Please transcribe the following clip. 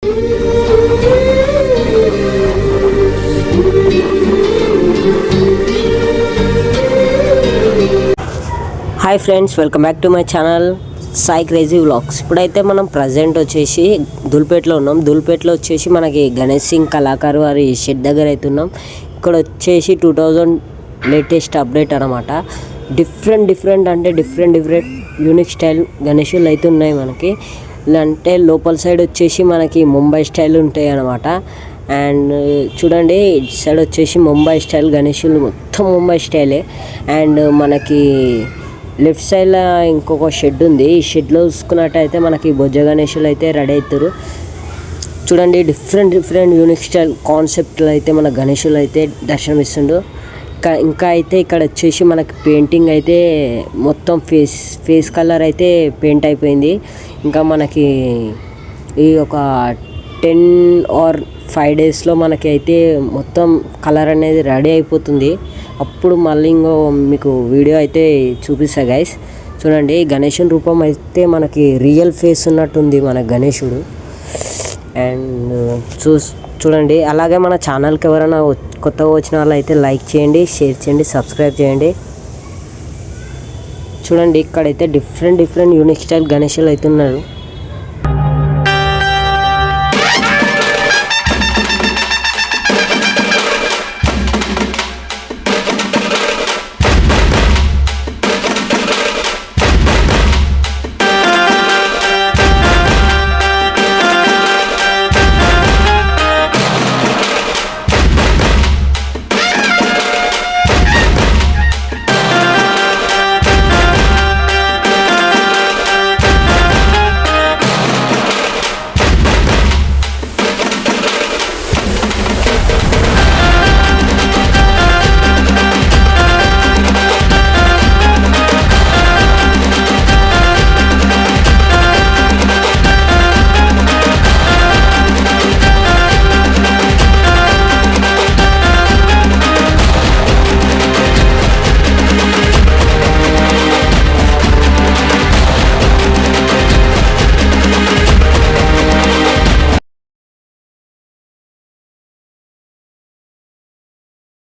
Hi friends, welcome back to my channel Sai crazy vlogs. ఇప్పుడైతే మనం present వచ్చేసి దుల్పేటలో ఉన్నాం. దుల్పేటలో వచ్చేసి మనకి గణేష్ సింగ్ కళాకారు వారి షెడ్ దగ్గర అయితే ఉన్నాం. ఇక్కడ వచ్చేసి 2000 లేటెస్ట్ అప్డేట్ అనమాట. డిఫరెంట్ అంటే డిఫరెంట్ యూనిక్ స్టైల్ గణేషులు అయితే ఉన్నాయి మనకి. అంటే లోపల సైడ్ వచ్చేసి మనకి ముంబై స్టైల్ ఉంటాయి అనమాట. అండ్ చూడండి, ఇటు సైడ్ వచ్చేసి ముంబై స్టైల్ గణేషులు, మొత్తం ముంబై స్టైలే. అండ్ మనకి లెఫ్ట్ సైడ్లో ఇంకొక షెడ్ ఉంది. ఈ షెడ్లో చూసుకున్నట్టయితే మనకి బొజ్జ గణేషులు అయితే రెడీ అవుతారు. చూడండి, డిఫరెంట్ యూనిక్ స్టైల్ కాన్సెప్ట్లో అయితే మన గణేషులు అయితే దర్శనమిస్తుండు. ఇంకా అయితే ఇక్కడ వచ్చేసి మనకి పెయింటింగ్ అయితే మొత్తం ఫేస్ కలర్ అయితే పెయింట్ అయిపోయింది. ఇంకా మనకి ఈ ఒక 10 or 5 daysలో మనకి అయితే మొత్తం కలర్ అనేది రెడీ అయిపోతుంది. అప్పుడు మళ్ళీ ఇంకో మీకు వీడియో అయితే చూపిస్తా గైస్. చూడండి, గణేశుని రూపం అయితే మనకి రియల్ ఫేస్ ఉన్నట్టుంది మన గణేశుడు. అండ్ చూడండి, అలాగే మన ఛానల్కి ఎవరైనా కొత్తగా వచ్చిన వాళ్ళు అయితే లైక్ చేయండి, షేర్ చేయండి, సబ్స్క్రైబ్ చేయండి. చూడండి, ఇక్కడైతే డిఫరెంట్ యూనిక్ స్టైల్ గణేశులు అయితే ఉన్నారు.